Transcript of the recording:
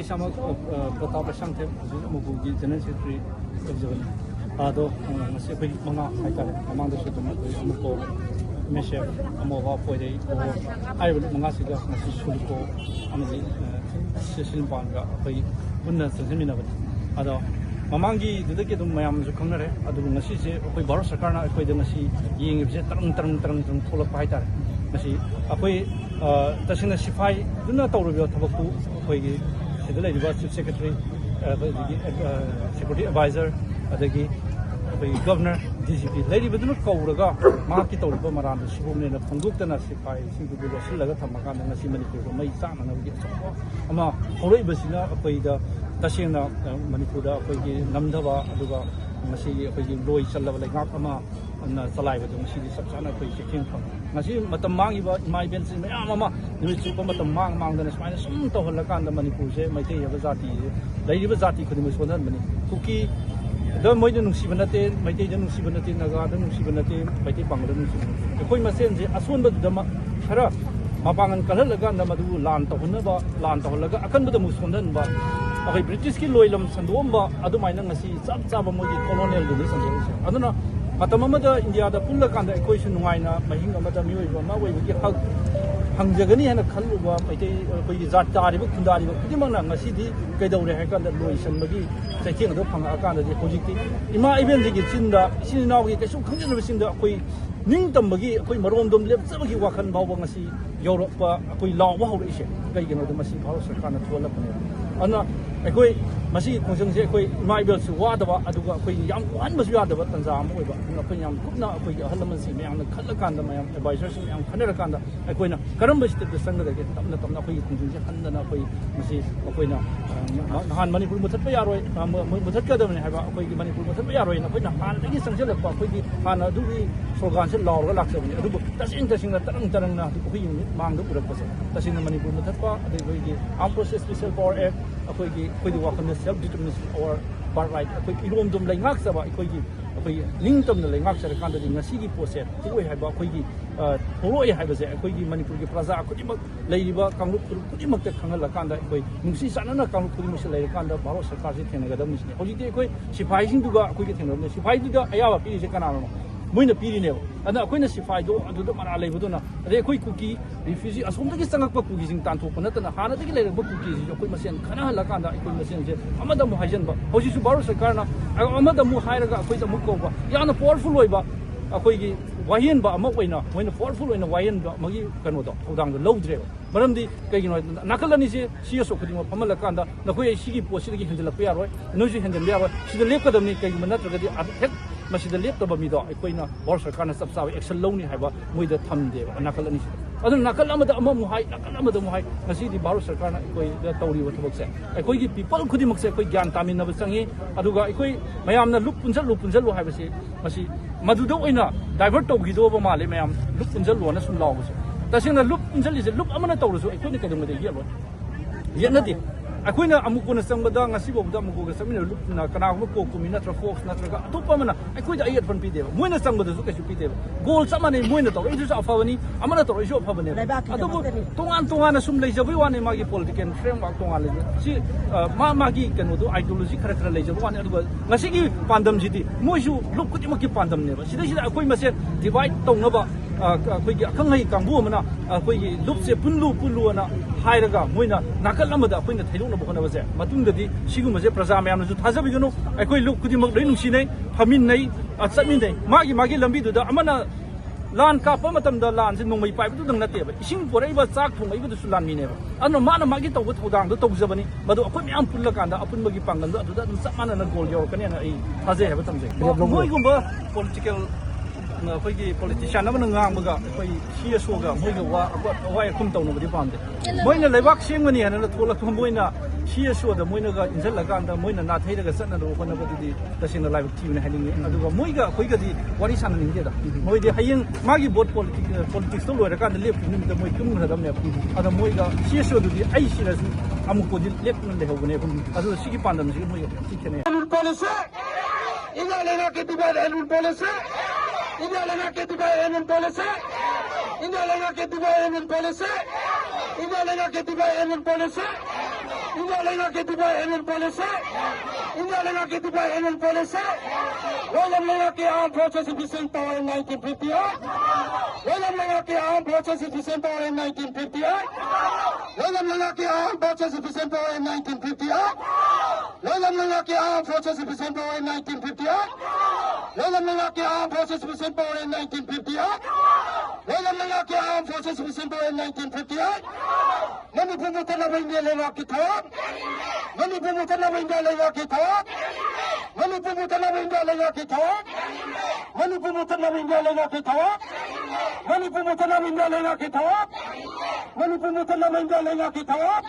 sama Pratap Sangthem Mubugi General Secretary Executive Ado ngasi pagi mga haikal amang da sutu amuko meshe amova poide o ai mga siga ngasi sulko amagi sesin banga pai bunna sanjami na ado mamangi dudake dum mayam ju khangnare adu ngasi se koi bharat sarkar na koi da ngasi yeng je tarang tholak pai tar ngasi akoi tasina sifai duna tawrubyo thabakku koi gi sidala riba chief secretary security advisor adagi governor DGP lady beduna kawraga mahaki tawriba maran sibumne na phangduktana sifai singdu lo silaga thamaka na ngasi manipur mai chana na gi ama horoi basina akoi da tasena manipur da akoi gi namdaba aduga ngasi akoi gi loi chalaba laingak ama na salai ba ngasi di sabsana akoi checking phang ngasi matam mangi ba mai ben sin mayam ama nimit chu matam mang dana smaina sum to holakan da manipur se maitei ya jati lady ba jati khudi musondan mani kuki द मोइद नुसिब नते मैते ज नुसिब नते Naga the नुसिब नते मैते पांगद नुसिब एखोइ मसेन जे असोन ब दमा खरा मापांगन कलल लगा न मदु लान तहनबा लान तहलगा अकन ब दमु सोंदन बा अखै ब्रिटिश की लोइलम संदोम बा अदु माइना ngasi चप चाब मोइदि कॉलोनियल दु संदोम अदुना मतम अमदा इंडिया दा पुल्ला कांदा एखोइ सु नुगाइना महिंग अमदा मियोइ बा मा वइबि हक हंजगनी हैन खल्लुबा मैते कोइ जात तारिबा खुंदारिबा खुदिमंगना ngasi di कैदौरे हैकन लोइ संबगी चैथिंग दो फंगा कांदा दि होजिकति इमा इवेंट जि चिंदा सिनावगी कैसु खंजनबसिंदा अखोइ निंग तंबगी अखोइ मरोम दम लेपजबगी वाखन बावबा ngasi योरपा अखोइ लावबा हौरइसे कैगिनो द मसी भारत सरकारना थोलपने अना अखोइ मसी खोजंगसे अखोइ इमा इवेल सु वादबा अदुगा अखोइ याम वान मसु यादबा तंजा अम ओइबा अखोइ याम कुपना अखोइ अहलमनसि मयामना खल्ला कांदा मयाम एडवाइजर्स मयाम खनर कांदा अखोइना करम स्टेट द संगदगे तमना तमना अखोइ खोजंगसे हन्दना अखोइ मसी अखोइना नहान मणिपुर मुथत्पा यारोय मुथत्कदमने हाबा अखोइगी मणिपुर मुथत्पा यारोय न अखोइना हानदगी संजलपा अखोइगी हाना अदुगी स्लोगान से लावरगा लाक्सबनि अदुबु तसिंग तरंग ना अखोइगी मांग पुरकपसे तसिंग मणिपुर मुथत्पा अदुगी arm forces special power act अखोइगी अखोइगी वाखन सेल्फ डिटरमिनेशन और बार राइट अखोइ इरोम दुम लैंगाक सबा अखोइगी अखोइ लिंग तमना लैंगाक सर कांददि ngasiगी पोसे तुइ हाबा अखोइगी थोरोय हाबसे अखोइगी मणिपुर की प्रजा खुदिमक लैरिबा कांगलुप खुदिमक ते खंगल कांदा अखोइ नुंसी सानना कांगलुप खुदिमक से लैर कांदा भारत सरकार से थेनगदमनि होजिते अखोइ सिपाही सिंदुगा अखोइगी थेनगदमनि सिपाही दुगा अयाबा पीरिसे कनानो मोइन पीरिनेबो अना अखोइना सिपाही दो अदुदा मरा लैबदुना अरे अखोइ कुकी रिफ्यूजी असोमदगी संगकपा कुकी सिंग तानथोप नतना हानदगी लैरबा कुकी सि अखोइ मसेन खना हला कांदा अखोइ मसेन जे अमदा मु हाइजनबा होजिसु भारत सरकारना अमदा मु हाइरगा अखोइ तमु कोबा याना पावरफुल ओइबा अखोइगी वायेनबा अमा ओइना मोइन पावरफुल ओइना वायेनबा मगी कनोदो थौदांग लौद्रेबा मरमदी कइगिनो नाकलनी से सीएसओ खुदिमो फमल कांदा नखोइ सिगी पोसिदगी हेंजलप यारोय नोजु हेंजल यारोय सिदा लेपकदमनि कइगिनो नत्रगदि हेक मसिदा लेपतबा मिदो अखोइना भारत सरकारना सबसाब एक्शन लौनी हाइबा मोइदा थमदेबा नाकलनी से अदु नाकल अमदा अमा मुहाइ नाकल अमदा मुहाइ ngasi भारत सरकारना अखोइ तौरिबा थबकसे अखोइगी पीपल खुदिमकसे अखोइ ज्ञान तामिनबा चंगी अदुगा अखोइ मयामना लुप पुंजल हाइबसे मसि मदुदो ओइना डाइवर्ट तौगिदोबा माले मयाम लुप पुंजल लोना सुम लावबसे तसिंगना लुप पुंजलिसे लुप अमना तौरसु अखोइना कदमदे येलो येनदि अखोइना अमुकोना संगदा ngasi बोबदा अमुकोगा समिना लुपना कनागुम कोकुमि नत्र फोक्स नत्रगा अतोपा मना अखोइदा अयत फन पीदेबा मोइना संगदसु कैसु पीदेबा गोल चमाने मोइना तौर इजु अफाबनी अमना तौर इजु अफाबने अदुबु तोंगान सुम लेजबई वाने मागी पॉलिटिकल फ्रेमवर्क तोंगान लेजे सि मागी कनोदो आइडियोलॉजी खरा लेजब वाने अदुबा ngasiगी पांदम जिदि मोइसु लुप कुतिमकी पांदम नेबा सिदा अखोइ मसे डिवाइड तौनबा अखोइगी अखंगै कांगबु अमना अखोइगी लुपसे पुल्लुना हाइरगा मोइना नाकल अमदा अखोइना थैलोना बखनबसे मतुंगदि सिगुमसे प्रजा मयामनसु थाजबिगनु अखोइ लुप कुदिमक लै नुसिनै फमिनै चटमिनै मागी लंबिदुदा अमना लान कापा मतमदा लान से नोंमै पाइबदु दंग नतेबा इसिंग पोरैबा चाक थोंगैबदुसु लान मिनेबा अनु माना मागी तौबा थौदांदो तौजबनी मदु अखोइ म्याम पुल्ला कांदा अपुनबगी पांगलदो अदुदा दum चमाना गोल यौरकने ना आई थाजे हेबा तमजे मोइगुम्बा पॉलिटिकल अखोइगी पॉलिटिशियन अमना ngang अखोइ सीएसओगा मोइगा वाय खुम तौनबदि पामदे मोइना लेबाक सेंगमनि हनना थोलक मोइना सीएसओ दा मोइनागा इंजलकांदा मोइना नाथैरगा चटनदो होनबदि तसिना लाइव टीवी हाइनिंग अदुगा मोइगा अखोइगदि वारि साननिंगेदा मोइदि हायिंग मागी बोट पॉलिटिक्स तो लोरकांदा लेपनिमिदा मोइ तुमग्रदमने अदा मोइगा सीएसओ दुदि आई सिरसु अमुकोदि लेपन लेहौगने अदु सिगी पांदमसि मोइगा सिखेने पॉलिसी इना लेना के दुबार annual policy India lena ke Dubai Airline policy. India lena ke Dubai Airline policy. India lena ke Dubai Airline policy. India legacy Dubai Indian policy. India legacy Dubai Indian policy. William legacy armed forces sufficient power in 1958. William legacy armed forces sufficient power in 1958. William legacy armed forces sufficient power in 1958. William legacy armed forces sufficient power in 1958. William legacy armed forces sufficient power in 1958. William legacy armed forces sufficient power in 1958. Manipur Mutanaba India legacy power. Manipur Mutanaba India legacy power. Manipur Mutanaba India legacy power. Manipur Mutanaba India legacy power. Manipur Mutanaba India legacy power. Manipur Mutanaba India legacy power.